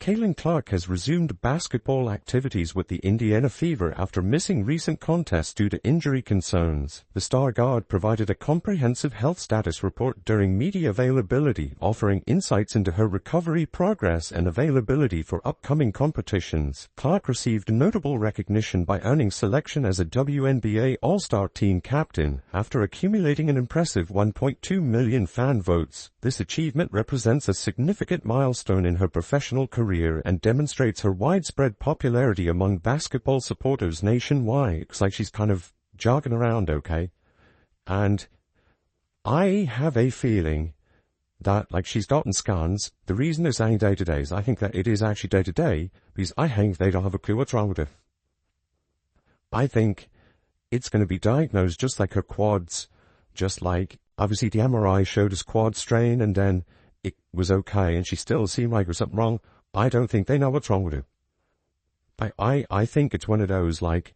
Caitlin Clark has resumed basketball activities with the Indiana Fever after missing recent contests due to injury concerns. The star guard provided a comprehensive health status report during media availability, offering insights into her recovery progress and availability for upcoming competitions. Clark received notable recognition by earning selection as a WNBA All-Star Team captain after accumulating an impressive 1.2 million fan votes. This achievement represents a significant milestone in her professional career and demonstrates her widespread popularity among basketball supporters nationwide. Looks like she's kind of jogging around okay. And I have a feeling that, like, she's gotten scans. The reason they're saying day-to-day is I think that it is actually day-to-day because I think they don't have a clue what's wrong with her. I think it's going to be diagnosed just like her quads, just like, obviously the MRI showed us quad strain and then it was okay and she still seemed like there was something wrong. I don't think they know what's wrong with her. I think it's one of those, like,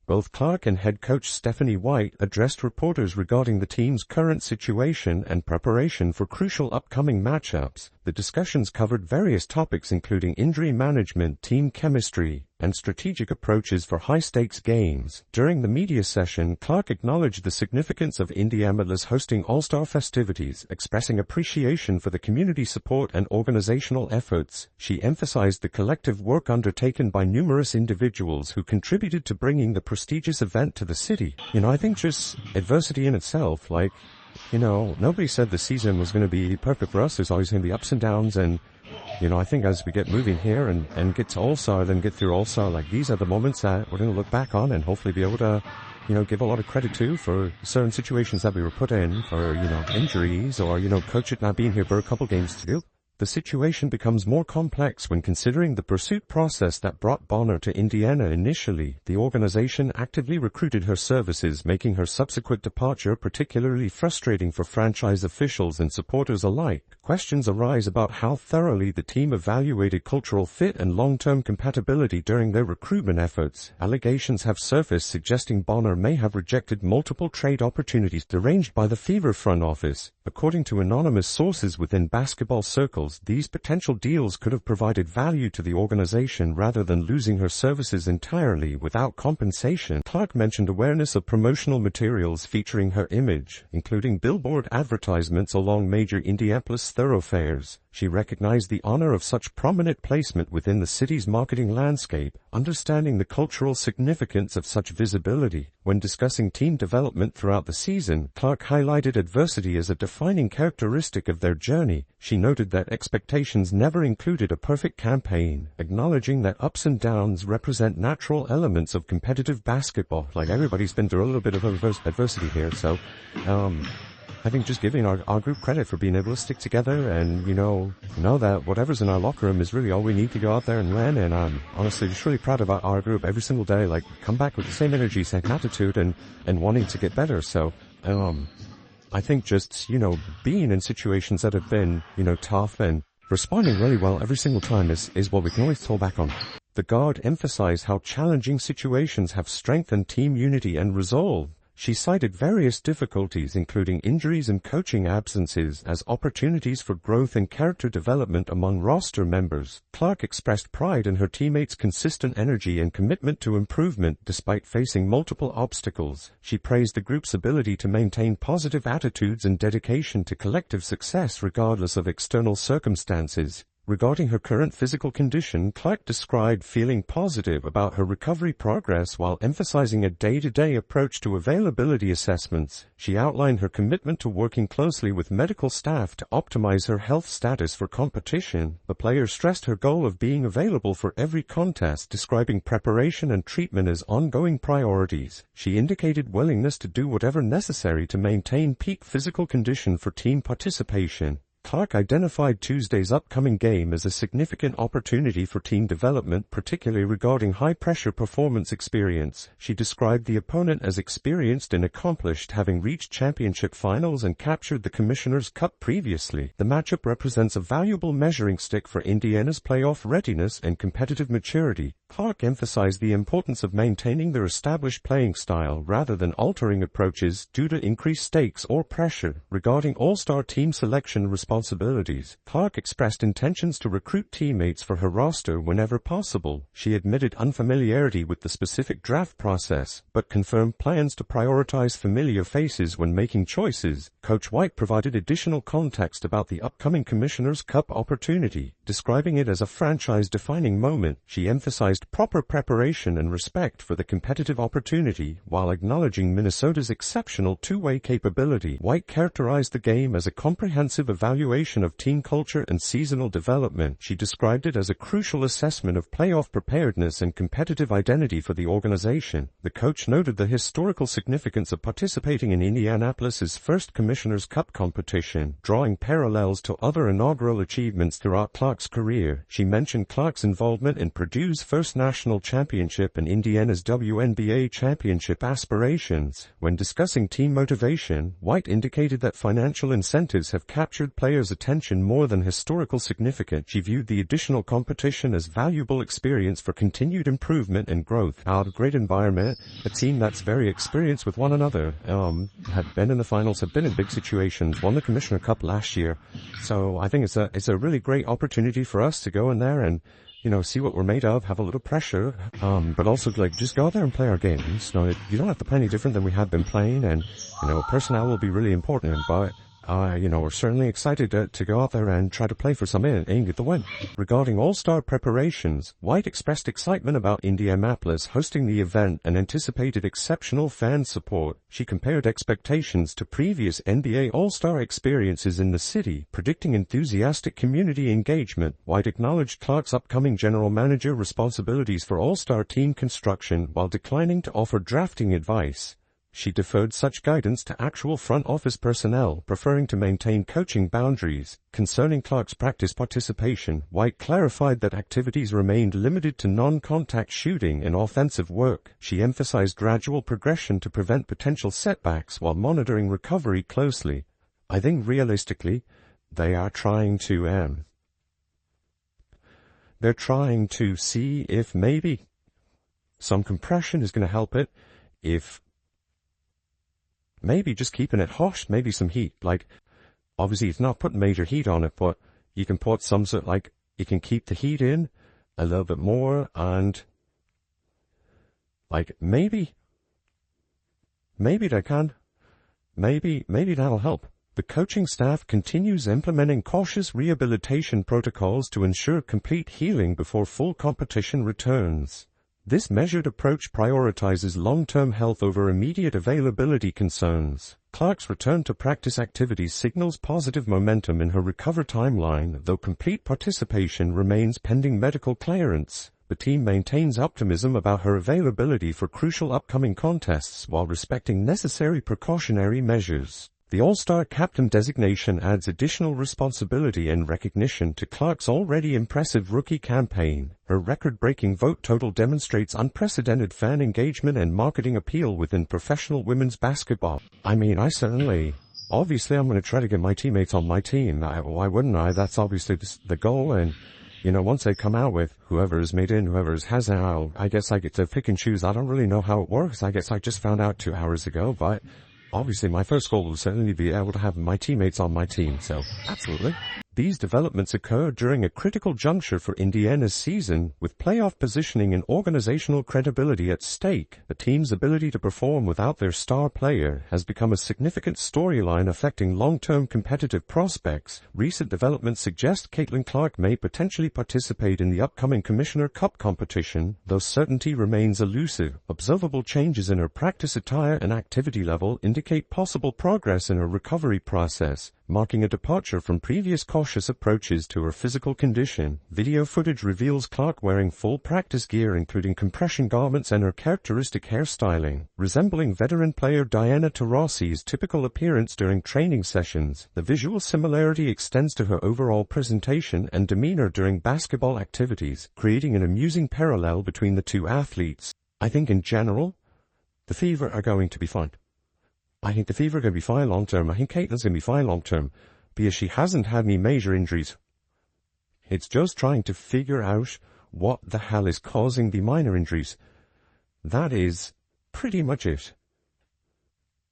both Clark and head coach Stephanie White addressed reporters regarding the team's current situation and preparation for crucial upcoming matchups. The discussions covered various topics including injury management, team chemistry, and strategic approaches for high-stakes games. During the media session, Clark acknowledged the significance of Indiana's hosting All-Star festivities, expressing appreciation for the community support and organizational efforts. She emphasized the collective work undertaken by numerous individuals who contributed to bringing the prestigious event to the city. I think just adversity in itself, like, nobody said the season was going to be perfect for us. There's always going to be ups and downs, and I think as we get moving here and get to All-Star, then get through All-Star, like, these are the moments that we're going to look back on and hopefully be able to, give a lot of credit to for certain situations that we were put in for, injuries or, coach it not being here for a couple games to do. The situation becomes more complex when considering the pursuit process that brought Bonner to Indiana initially. The organization actively recruited her services, making her subsequent departure particularly frustrating for franchise officials and supporters alike. Questions arise about how thoroughly the team evaluated cultural fit and long-term compatibility during their recruitment efforts. Allegations have surfaced suggesting Bonner may have rejected multiple trade opportunities arranged by the Fever front office. According to anonymous sources within basketball circles, these potential deals could have provided value to the organization rather than losing her services entirely without compensation. Clark mentioned awareness of promotional materials featuring her image, including billboard advertisements along major Indianapolis thoroughfares. She recognized the honor of such prominent placement within the city's marketing landscape, understanding the cultural significance of such visibility. When discussing team development throughout the season, Clark highlighted adversity as a defining characteristic of their journey. She noted that expectations never included a perfect campaign, acknowledging that ups and downs represent natural elements of competitive basketball. Like, everybody's been through a little bit of adversity here, so I think just giving our group credit for being able to stick together and, know that whatever's in our locker room is really all we need to go out there and win. And I'm honestly just really proud about our group every single day. Like, come back with the same energy, same attitude, and wanting to get better. So, I think just, being in situations that have been, tough and responding really well every single time is what we can always fall back on. The guard emphasized how challenging situations have strengthened team unity and resolve. She cited various difficulties, including injuries and coaching absences, as opportunities for growth and character development among roster members. Clark expressed pride in her teammates' consistent energy and commitment to improvement despite facing multiple obstacles. She praised the group's ability to maintain positive attitudes and dedication to collective success regardless of external circumstances. Regarding her current physical condition, Clark described feeling positive about her recovery progress while emphasizing a day-to-day approach to availability assessments. She outlined her commitment to working closely with medical staff to optimize her health status for competition. The player stressed her goal of being available for every contest, describing preparation and treatment as ongoing priorities. She indicated willingness to do whatever necessary to maintain peak physical condition for team participation. Clark identified Tuesday's upcoming game as a significant opportunity for team development, particularly regarding high-pressure performance experience. She described the opponent as experienced and accomplished, having reached championship finals and captured the Commissioner's Cup previously. The matchup represents a valuable measuring stick for Indiana's playoff readiness and competitive maturity. Clark emphasized the importance of maintaining their established playing style rather than altering approaches due to increased stakes or pressure. Regarding All-Star team selection responsibilities, Clark expressed intentions to recruit teammates for her roster whenever possible. She admitted unfamiliarity with the specific draft process, but confirmed plans to prioritize familiar faces when making choices. Coach White provided additional context about the upcoming Commissioner's Cup opportunity, describing it as a franchise-defining moment. She emphasized proper preparation and respect for the competitive opportunity while acknowledging Minnesota's exceptional two-way capability. White characterized the game as a comprehensive evaluation of team culture and seasonal development. She described it as a crucial assessment of playoff preparedness and competitive identity for the organization. The coach noted the historical significance of participating in Indianapolis's first Commissioner's Cup competition, drawing parallels to other inaugural achievements throughout Clark's career. She mentioned Clark's involvement in Purdue's first national championship and Indiana's WNBA championship aspirations. When discussing team motivation, White indicated that financial incentives have captured players' attention more than historical significance. She viewed the additional competition as valuable experience for continued improvement and growth. Out of great environment, a team that's very experienced with one another, had been in the finals, have been in big situations, won the Commissioner Cup last year. So I think it's a really great opportunity for us to go in there and see what we're made of, have a little pressure, but also just go out there and play our games. You don't have to play any different than we have been playing, and, personnel will be really important, but we're certainly excited to go out there and try to play for something and get the win. Regarding All-Star preparations, White expressed excitement about Indianapolis hosting the event and anticipated exceptional fan support. She compared expectations to previous NBA All-Star experiences in the city, predicting enthusiastic community engagement. White acknowledged Clark's upcoming general manager responsibilities for All-Star team construction while declining to offer drafting advice. She deferred such guidance to actual front office personnel, preferring to maintain coaching boundaries. Concerning Clark's practice participation, White clarified that activities remained limited to non-contact shooting and offensive work. She emphasized gradual progression to prevent potential setbacks while monitoring recovery closely. I think realistically, they are trying to see if maybe some compression is going to help it, if maybe just keeping it hot, maybe some heat. Obviously it's not putting major heat on it, but you can put some you can keep the heat in a little bit more, and maybe they can. Maybe that'll help. The coaching staff continues implementing cautious rehabilitation protocols to ensure complete healing before full competition returns. This measured approach prioritizes long-term health over immediate availability concerns. Clark's return to practice activities signals positive momentum in her recovery timeline, though complete participation remains pending medical clearance. The team maintains optimism about her availability for crucial upcoming contests while respecting necessary precautionary measures. The All-Star captain designation adds additional responsibility and recognition to Clark's already impressive rookie campaign. Her record-breaking vote total demonstrates unprecedented fan engagement and marketing appeal within professional women's basketball. Obviously I'm going to try to get my teammates on my team. Why wouldn't I? That's obviously the goal, and once they come out with whoever is made in, whoever has out, I guess I get to pick and choose. I don't really know how it works. I guess I just found out 2 hours ago, but obviously my first goal will certainly be able to have my teammates on my team, so absolutely. These developments occur during a critical juncture for Indiana's season, with playoff positioning and organizational credibility at stake. The team's ability to perform without their star player has become a significant storyline affecting long-term competitive prospects. Recent developments suggest Caitlin Clark may potentially participate in the upcoming Commissioner Cup competition, though certainty remains elusive. Observable changes in her practice attire and activity level indicate possible progress in her recovery process, marking a departure from previous cautious approaches to her physical condition. Video footage reveals Clark wearing full practice gear including compression garments and her characteristic hairstyling. Resembling veteran player Diana Taurasi's typical appearance during training sessions, the visual similarity extends to her overall presentation and demeanor during basketball activities, creating an amusing parallel between the two athletes. I think in general, the Fever are going to be fine. I think the Fever are going to be fine long-term. I think Caitlin's going to be fine long-term because she hasn't had any major injuries. It's just trying to figure out what the hell is causing the minor injuries. That is pretty much it.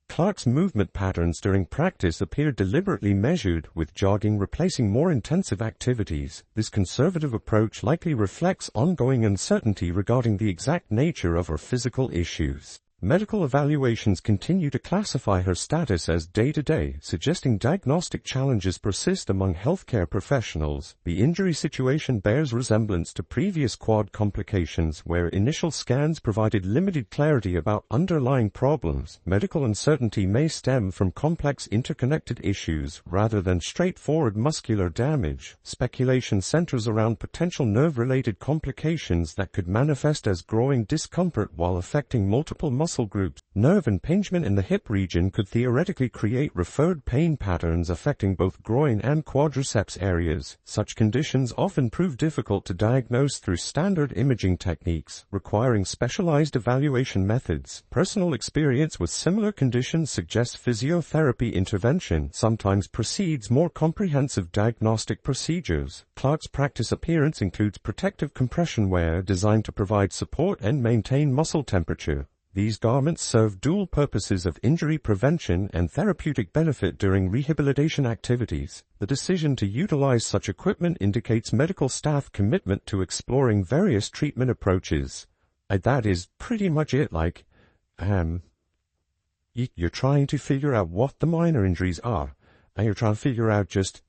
Clark's movement patterns during practice appear deliberately measured, with jogging replacing more intensive activities. This conservative approach likely reflects ongoing uncertainty regarding the exact nature of her physical issues. Medical evaluations continue to classify her status as day-to-day, suggesting diagnostic challenges persist among healthcare professionals. The injury situation bears resemblance to previous quad complications, where initial scans provided limited clarity about underlying problems. Medical uncertainty may stem from complex interconnected issues rather than straightforward muscular damage. Speculation centers around potential nerve-related complications that could manifest as growing discomfort while affecting multiple muscle groups. Nerve impingement in the hip region could theoretically create referred pain patterns affecting both groin and quadriceps areas. Such conditions often prove difficult to diagnose through standard imaging techniques, requiring specialized evaluation methods. Personal experience with similar conditions suggests physiotherapy intervention sometimes precedes more comprehensive diagnostic procedures. Clark's practice appearance includes protective compression wear designed to provide support and maintain muscle temperature. These garments serve dual purposes of injury prevention and therapeutic benefit during rehabilitation activities. The decision to utilize such equipment indicates medical staff commitment to exploring various treatment approaches. That is pretty much it. You're trying to figure out what the minor injuries are, and you're trying to figure out just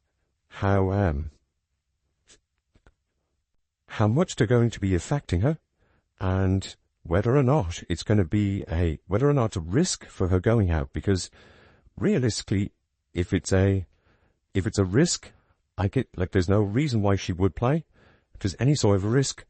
how much they're going to be affecting her, and whether or not it's going to be a risk for her going out. Because realistically, if it's a risk, there's no reason why she would play. If there's any sort of a risk,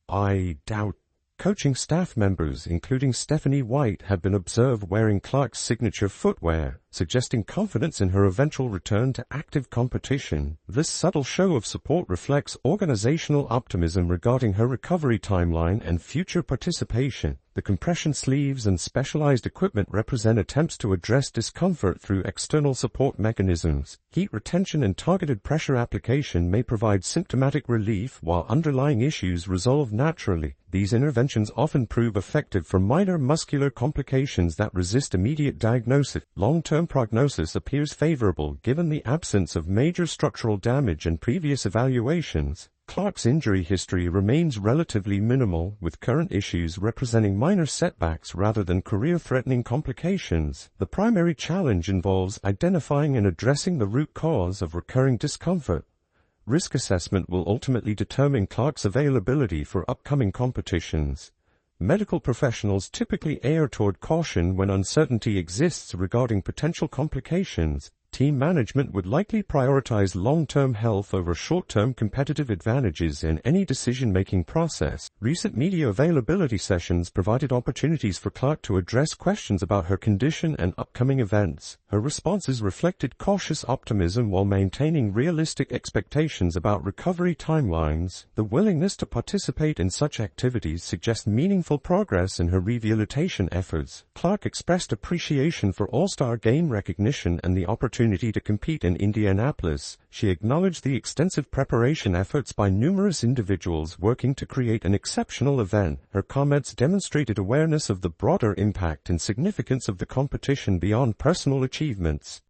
I doubt coaching staff members, including Stephanie White, have been observed wearing Clark's signature footwear, suggesting confidence in her eventual return to active competition. This subtle show of support reflects organizational optimism regarding her recovery timeline and future participation. The compression sleeves and specialized equipment represent attempts to address discomfort through external support mechanisms. Heat retention and targeted pressure application may provide symptomatic relief while underlying issues resolve naturally. These interventions often prove effective for minor muscular complications that resist immediate diagnosis. Long-term prognosis appears favorable given the absence of major structural damage in previous evaluations. Clark's injury history remains relatively minimal, with current issues representing minor setbacks rather than career-threatening complications. The primary challenge involves identifying and addressing the root cause of recurring discomfort. Risk assessment will ultimately determine Clark's availability for upcoming competitions. Medical professionals typically err toward caution when uncertainty exists regarding potential complications. Team management would likely prioritize long-term health over short-term competitive advantages in any decision-making process. Recent media availability sessions provided opportunities for Clark to address questions about her condition and upcoming events. Her responses reflected cautious optimism while maintaining realistic expectations about recovery timelines. The willingness to participate in such activities suggests meaningful progress in her rehabilitation efforts. Clark expressed appreciation for All-Star Game recognition and the opportunity to compete in Indianapolis. She acknowledged the extensive preparation efforts by numerous individuals working to create an exceptional event. Her comments demonstrated awareness of the broader impact and significance of the competition beyond personal achievements.